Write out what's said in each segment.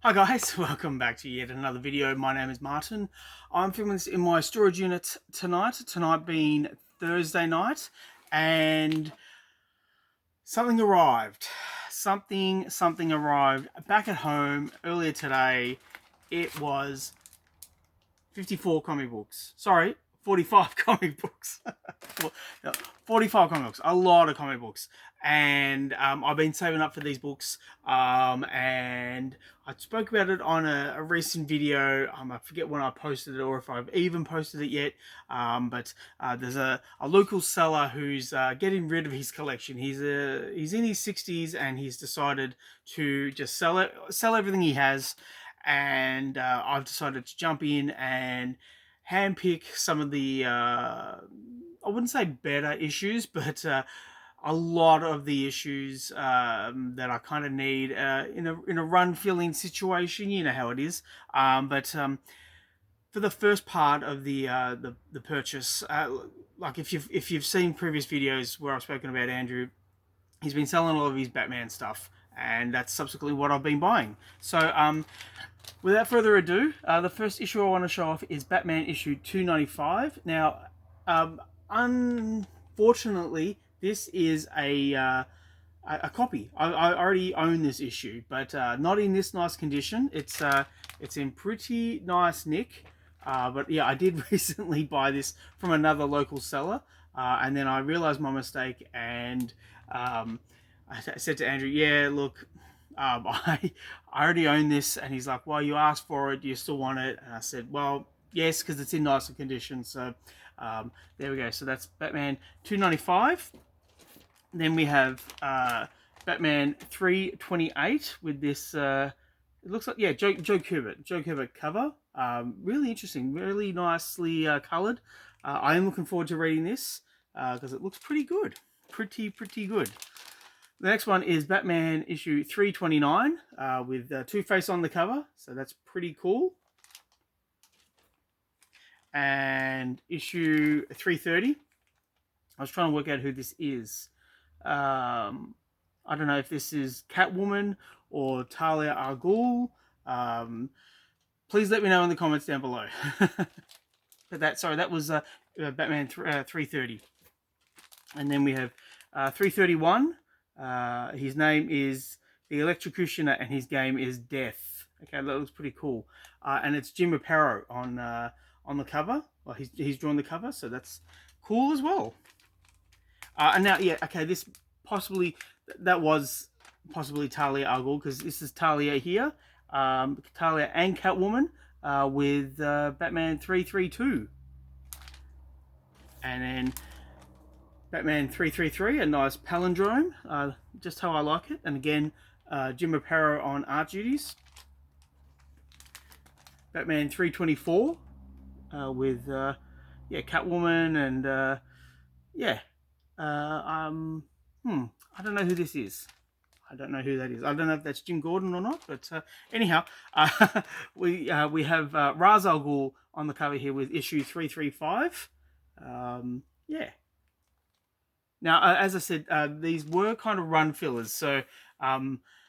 Hi guys, welcome back to yet another video. My name is Martin. I'm filming this in my storage unit tonight being Thursday night, and something arrived. Something arrived back at home earlier today. It was 54 comic books. Sorry, 45 comic books. 45 comic books. A lot of comic books. And I've been saving up for these books. And I spoke about it on a recent video. I forget when I posted it or if I've even posted it yet. But there's a local seller who's getting rid of his collection. He's in his 60s and he's decided to just sell everything he has, and I've decided to jump in and handpick some of the I wouldn't say better issues, but a lot of the issues that I kind of need in a run filling situation. You know how it is. But for the first part of the purchase, like if you've seen previous videos where I've spoken about Andrew, he's been selling a lot of his Batman stuff, and that's subsequently what I've been buying. So without further ado, the first issue I want to show off is Batman issue 295. Now, unfortunately, this is a copy. I already own this issue, but not in this nice condition. It's in pretty nice nick. But yeah, I did recently buy this from another local seller, and then I realized my mistake, and I said to Andrew, "Yeah, look, I already own this," and he's like, "Well, you asked for it. Do you still want it?" And I said, "Well, yes, because it's in nicer condition." So there we go. So that's Batman 295. Then we have Batman 328 with this. It looks like, yeah, Joe Kubert cover. Really interesting, really nicely coloured. I am looking forward to reading this because it looks pretty good, pretty good. The next one is Batman issue 329 with Two-Face on the cover, so that's pretty cool. And issue 330. I was trying to work out who this is. I don't know if this is Catwoman or Talia al Ghul. Please let me know in the comments down below. But that was Batman 330. And then we have 331. His name is the Electrocutioner, and his game is Death. Okay, that looks pretty cool. And it's Jim Aparo on the cover. Well, he's drawn the cover, so that's cool as well. And now, yeah, okay, that was possibly Talia al Ghul, because this is Talia here. Talia and Catwoman with Batman 332. And then Batman 333, a nice palindrome, just how I like it. And again, Jim Aparo on art duties. Batman 324 with Catwoman and yeah. I don't know who this is. I don't know who that is. I don't know if that's Jim Gordon or not, but anyhow, we have Ra's al Ghul on the cover here with issue 335. Yeah. Now, as I said, these were kind of run fillers, so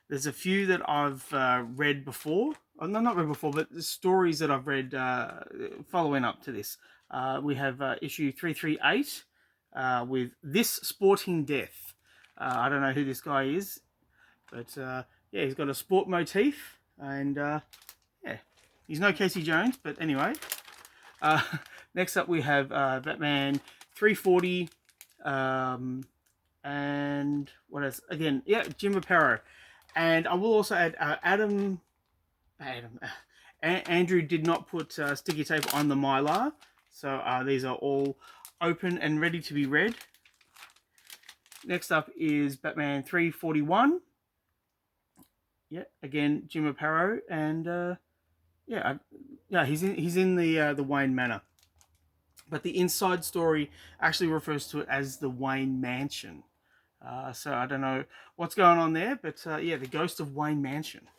there's a few that I've read before. Oh, no, not read before, but the stories that I've read following up to this. We have issue 338 with This Sporting Death. I don't know who this guy is, but yeah, he's got a sport motif, and yeah, he's no Casey Jones, but anyway. Next up, we have Batman 340. And what else? Again, yeah, Jim Aparo. And I will also add Andrew did not put sticky tape on the Mylar, so these are all open and ready to be read. Next up is Batman 341. Yeah, again, Jim Aparo, and yeah, he's in the Wayne Manor. But the inside story actually refers to it as the Wayne Mansion. So I don't know what's going on there, but yeah, the ghost of Wayne Mansion.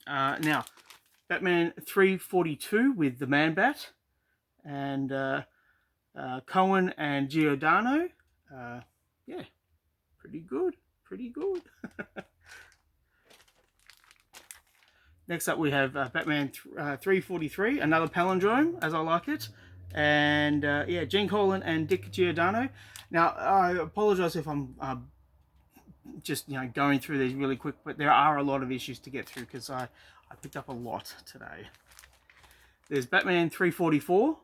Now, Batman 342 with the Man-Bat, and Cohen and Giordano. Yeah, pretty good. Next up we have Batman 343, another palindrome, as I like it. And yeah, Gene Colan and Dick Giordano. Now, I apologize if I'm just going through these really quick, but there are a lot of issues to get through because I picked up a lot today. There's Batman 344,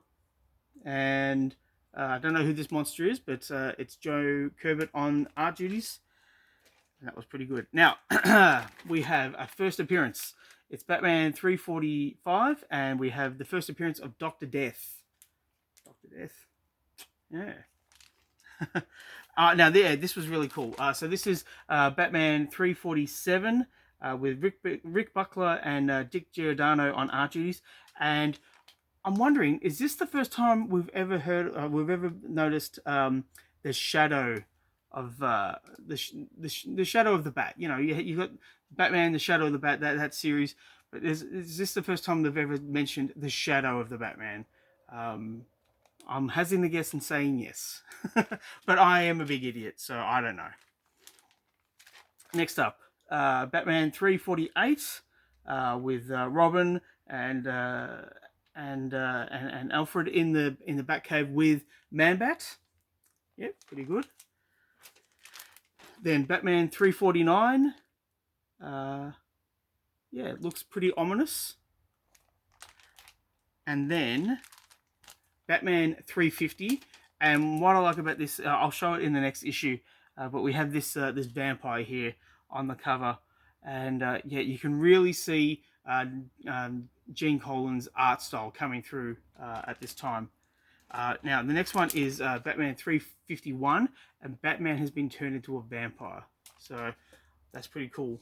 and I don't know who this monster is, but it's Joe Kubert on art duties, and that was pretty good. Now, we have a first appearance. It's Batman 345, and we have the first appearance of Dr. Death. Dr. Death. Yeah. Now, this was really cool. So this is Batman 347 with Rick Buckler and Dick Giordano on art duties. And I'm wondering, is this the first time we've ever noticed the shadow of the shadow of the Bat? You know, you got Batman, the Shadow of the Bat, that series. But is this the first time they've ever mentioned the shadow of the Batman? I'm hazarding a guess and saying yes, but I am a big idiot, so I don't know. Next up, Batman 348 with Robin and Alfred in the Batcave with Man-Bat. Yep, pretty good. Then Batman 349. Yeah, it looks pretty ominous. And then Batman 350. And what I like about this, I'll show it in the next issue. But we have this this vampire here on the cover, and yeah, you can really see Gene Colan's art style coming through at this time. Now, the next one is Batman 351, and Batman has been turned into a vampire. So that's pretty cool.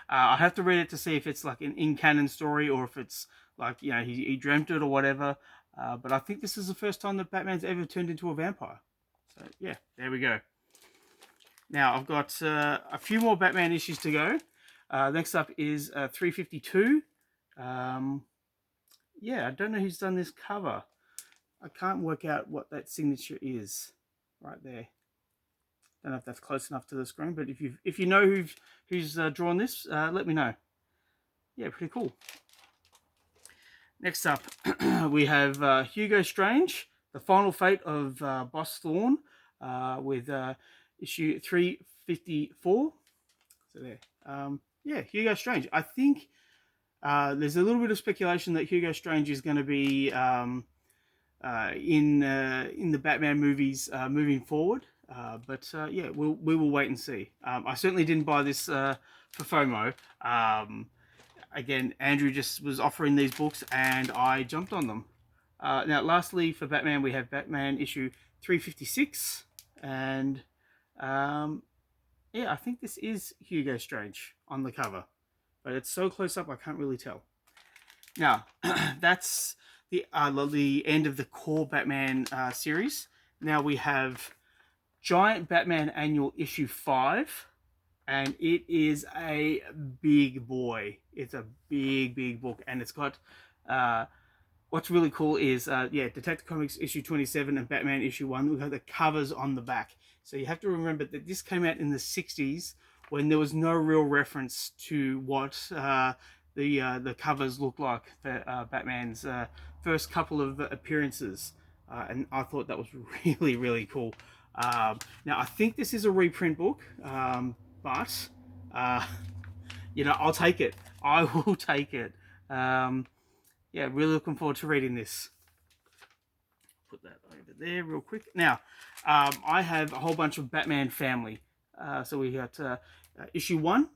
I have to read it to see if it's like an in-canon story or if it's like, you know, he dreamt it or whatever. But I think this is the first time that Batman's ever turned into a vampire. So yeah, there we go. Now, I've got a few more Batman issues to go. Next up is 352. Yeah, I don't know who's done this cover. I can't work out what that signature is right there. Don't know if that's close enough to the screen, but if you know who's drawn this, let me know. Yeah, pretty cool. Next up, we have Hugo Strange, The Final Fate of Boss Thorn, with issue 354. So there. Yeah, Hugo Strange. I think there's a little bit of speculation that Hugo Strange is going to be in the Batman movies moving forward. But yeah, we will wait and see. I certainly didn't buy this for FOMO. Again, Andrew just was offering these books and I jumped on them. Now, lastly, for Batman, we have Batman issue 356. And yeah, I think this is Hugo Strange on the cover. But it's so close up, I can't really tell. Now, that's the end of the core Batman series. Now we have Giant Batman Annual issue 5. And it is a big boy. It's a big book. And it's got, what's really cool is, yeah, Detective Comics issue 27 and Batman issue 1. We've got the covers on the back. So you have to remember that this came out in the 60s when there was no real reference to what the covers look like for Batman's first couple of appearances. And I thought that was really cool. Now, I think this is a reprint book. But, you know, I'll take it. I will take it. Yeah, really looking forward to reading this. Put that over there real quick. Now, I have a whole bunch of Batman family. So we got issue 1.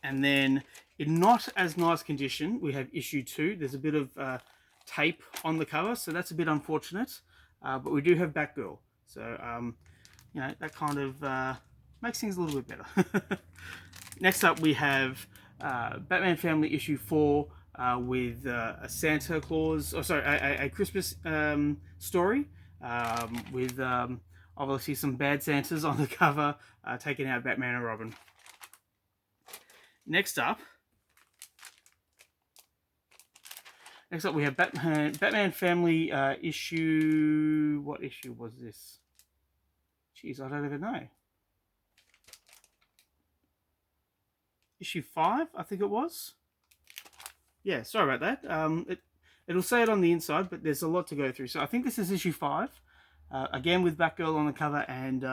And then, in not as nice condition, we have issue 2. There's a bit of tape on the cover, so that's a bit unfortunate. But we do have Batgirl. So, you know, that kind of makes things a little bit better. Next up, we have Batman Family issue 4 with a Santa Claus, a Christmas story with obviously some bad Santas on the cover, taking out Batman and Robin. Next up, we have Batman Family issue. What issue was this? Jeez, I don't even know. issue 5, I think it was. Yeah, sorry about that. It'll say it on the inside, but there's a lot to go through. So I think this is issue 5, again with Batgirl on the cover, and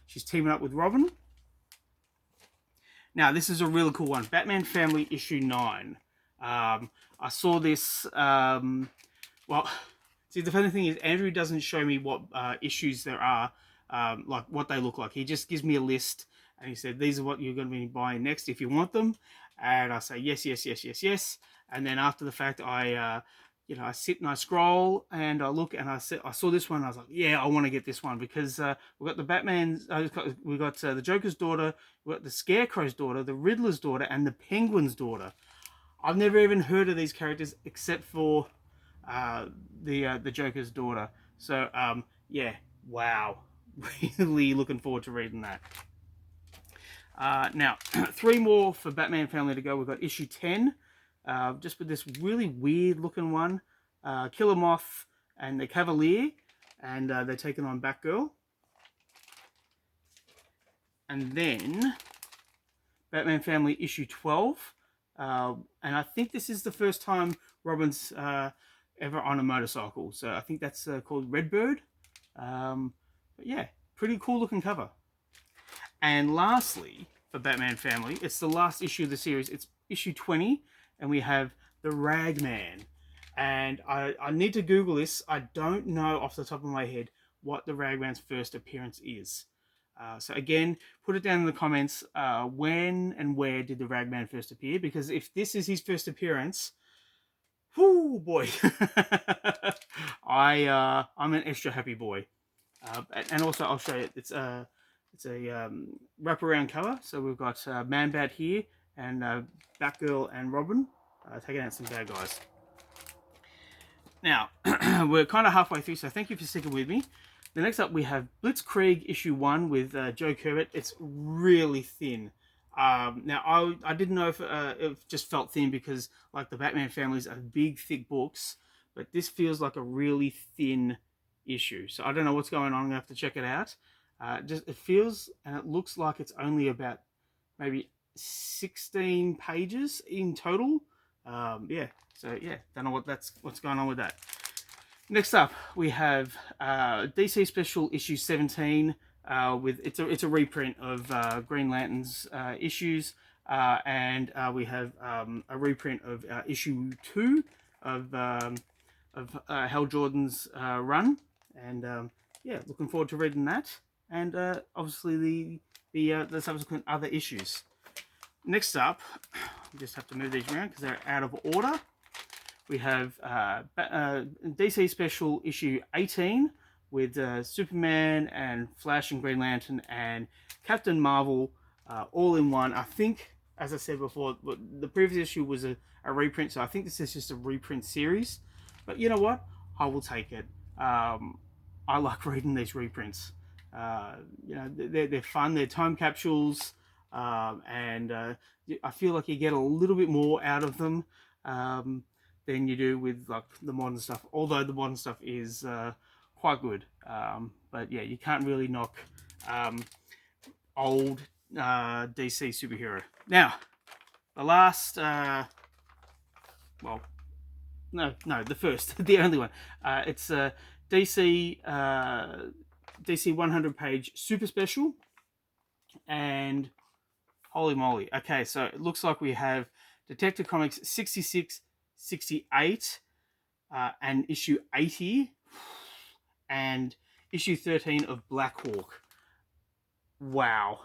she's teaming up with Robin. Now, this is a really cool one. Batman Family issue 9. I saw this, well, see, the funny thing is Andrew doesn't show me what issues there are, like what they look like. He just gives me a list, and he said, these are what you're going to be buying next if you want them. And I say, yes, yes, yes, yes, yes. And then after the fact, I sit and I scroll and I look, and I saw this one. And I was like, yeah, I want to get this one because we've got the Batman's, we've got the Joker's daughter, we've got the Scarecrow's daughter, the Riddler's daughter, and the Penguin's daughter. I've never even heard of these characters except for the Joker's daughter. So yeah, wow, really looking forward to reading that. Now, 3 more for Batman Family to go. We've got issue 10, just with this really weird looking one. Killer Moth and the Cavalier, and they're taking on Batgirl. And then Batman Family issue 12. And I think this is the first time Robin's ever on a motorcycle. So I think that's called Redbird. But yeah, pretty cool looking cover. And lastly, for Batman Family, it's the last issue of the series. It's issue 20, and we have the Ragman. And I need to Google this. I don't know off the top of my head what the Ragman's first appearance is. So again, put it down in the comments, when and where did the Ragman first appear? Because if this is his first appearance, whoo boy, I'm an extra happy boy. And also I'll show you, it's a wraparound cover. So we've got Man-Bat here, and Batgirl and Robin taking out some bad guys. Now, we're kind of halfway through, so thank you for sticking with me. The next up, we have Blitzkrieg issue 1 with Joe Kubert. It's really thin. Now, I didn't know if it just felt thin because, like, the Batman Families are big, thick books, but this feels like a really thin issue. So I don't know what's going on. I'm going to have to check it out. It feels and it looks like it's only about maybe 16 pages in total. Yeah, so yeah, don't know what's going on with that. Next up, we have DC Special issue 17 with it's a reprint of Green Lantern's issues, and we have a reprint of issue 2 of Hal Jordan's run, and yeah, looking forward to reading that, and obviously the subsequent other issues. Next up, we just have to move these around because they're out of order. We have DC Special issue 18 with Superman and Flash and Green Lantern and Captain Marvel all in one. I think, as I said before, the previous issue was a reprint, so I think this is just a reprint series. But you know what? I will take it. I like reading these reprints. You know, they're fun. They're time capsules, and I feel like you get a little bit more out of them than you do with like the modern stuff. Although the modern stuff is quite good, but yeah, you can't really knock old DC superhero. Now, the last, well, no, the first, the only one. It's DC 100-page super special, and holy moly. Okay, so it looks like we have Detective Comics 66, 68, and issue 80, and issue 13 of Black Hawk. Wow.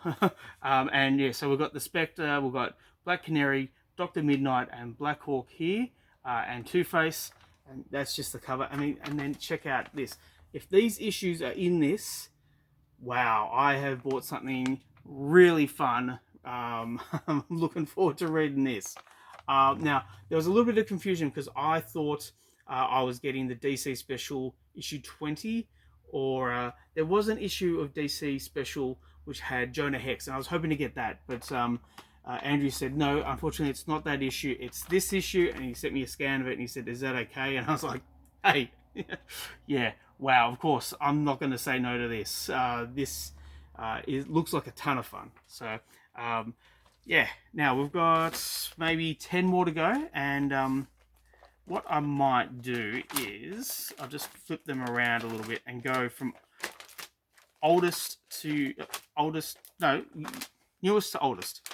And yeah, so we've got the Spectre, we've got Black Canary, Dr. Midnight, and Black Hawk here, and Two-Face, and that's just the cover. I mean, and then check out this. If these issues are in this, wow, I have bought something really fun. I'm looking forward to reading this. Now, there was a little bit of confusion because I thought I was getting the DC Special issue 20, or there was an issue of DC Special which had Jonah Hex, and I was hoping to get that, but Andrew said, no, unfortunately, it's not that issue, it's this issue, and he sent me a scan of it, and he said, is that okay? And I was like, hey, yeah, wow, of course, I'm not going to say no to this. This looks like a ton of fun. So, yeah, now we've got maybe 10 more to go, and what I might do is I'll just flip them around a little bit and go from oldest to newest to oldest,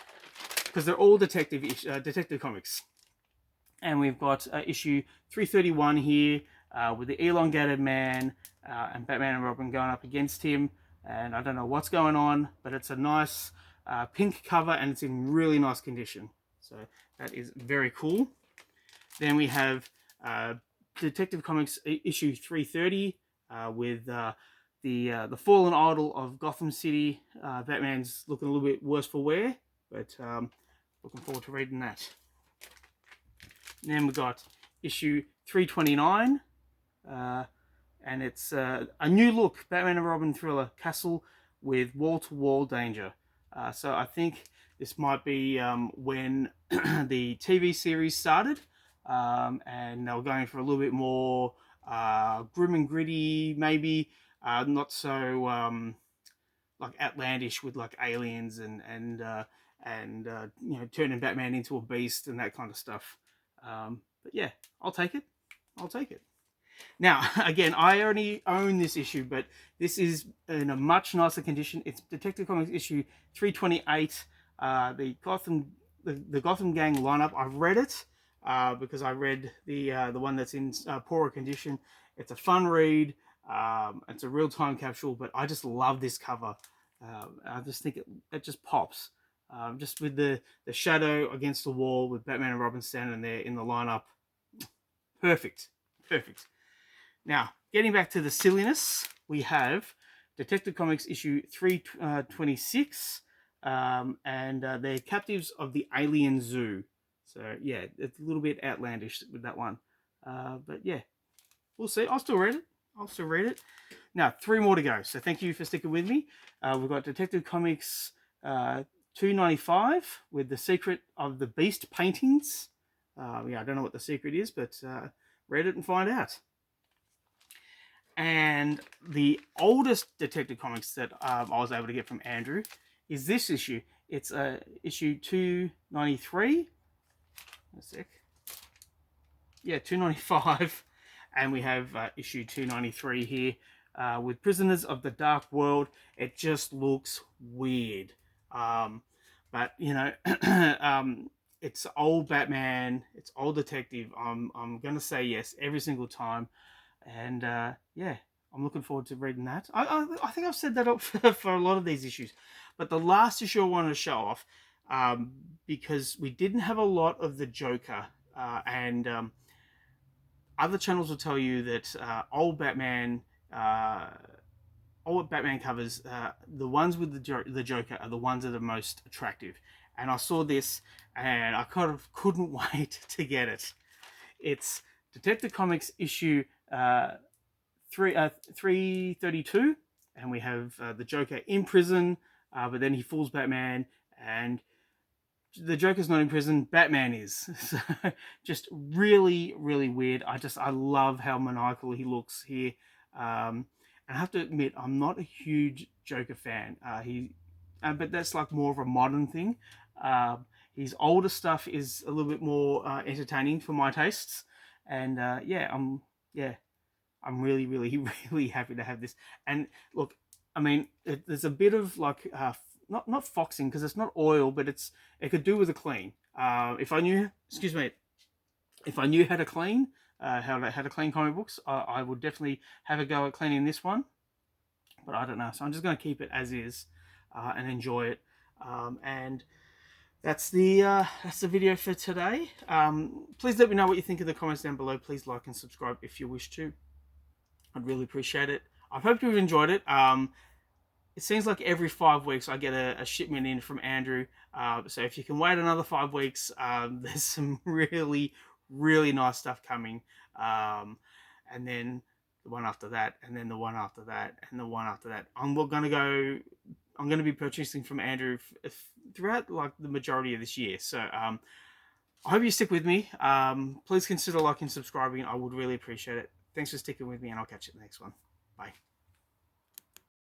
because they're all detective comics. And we've got issue 331 here with the elongated man and Batman and Robin going up against him. And I don't know what's going on, but it's a nice pink cover and it's in really nice condition. So that is very cool. Then we have Detective Comics issue 330 with the fallen idol of Gotham City. Batman's looking a little bit worse for wear, but looking forward to reading that. And then we've got issue 329, and it's a new look Batman and Robin thriller Castle with wall-to-wall danger. So I think this might be when the TV series started, and they were going for a little bit more grim and gritty, maybe not so like outlandish with like aliens and you know, turning Batman into a beast and that kind of stuff. But yeah, I'll take it. I'll take it. Now, again, I already own this issue, but this is in a much nicer condition. It's Detective Comics issue 328, the Gotham Gang lineup. I've read it because I read the one that's in poorer condition. It's a fun read. It's a real time capsule, but I just love this cover. I just think it just pops. Just with the shadow against the wall with Batman and Robin standing there in the lineup. Perfect. Perfect. Now, getting back to the silliness, we have Detective Comics issue 326, and they're captives of the alien zoo. So, yeah, it's a little bit outlandish with that one. But, yeah, we'll see. I'll still read it. I'll still read it. Now, 3 more to go. So, thank you for sticking with me. We've got Detective Comics 295 with The Secret of the Beast paintings. Yeah, I don't know what the secret is, but read it and find out. And the oldest Detective Comics that I was able to get from Andrew is this issue. It's issue 293. A sec. Yeah, 295. And we have issue 293 here with Prisoners of the Dark World. It just looks weird. But, you know, it's old Batman. It's old detective. I'm going to say yes every single time. And yeah, I'm looking forward to reading that. I think I've said that up for a lot of these issues. But the last issue I wanted to show off, because we didn't have a lot of the Joker. And other channels will tell you that old Batman covers, the ones with the Joker are the ones that are most attractive. And I saw this and I kind of couldn't wait to get it. It's Detective Comics issue 332, and we have the Joker in prison, but then he fools Batman, and the Joker's not in prison, Batman is. So just really, really weird. I love how maniacal he looks here. And I have to admit, I'm not a huge Joker fan. But that's like more of a modern thing. His older stuff is a little bit more entertaining for my tastes, and yeah, I'm really, really, really happy to have this. And look, I mean, there's a bit of like not foxing, because it's not oil, but it could do with a clean. If I knew, if I knew how to clean, how to clean comic books, I would definitely have a go at cleaning this one. But I don't know, so I'm just going to keep it as is and enjoy it. And that's the video for today. Please let me know what you think in the comments down below. Please like and subscribe if you wish to. I'd really appreciate it. I hope you've enjoyed it. It seems like every 5 weeks I get a shipment in from Andrew. So if you can wait another 5 weeks, there's some really, really nice stuff coming. And then the one after that, and then the one after that, and the one after that. I'm going to be purchasing from Andrew throughout like the majority of this year. So I hope you stick with me. Please consider liking and subscribing. I would really appreciate it. Thanks for sticking with me, and I'll catch you in the next one. Bye.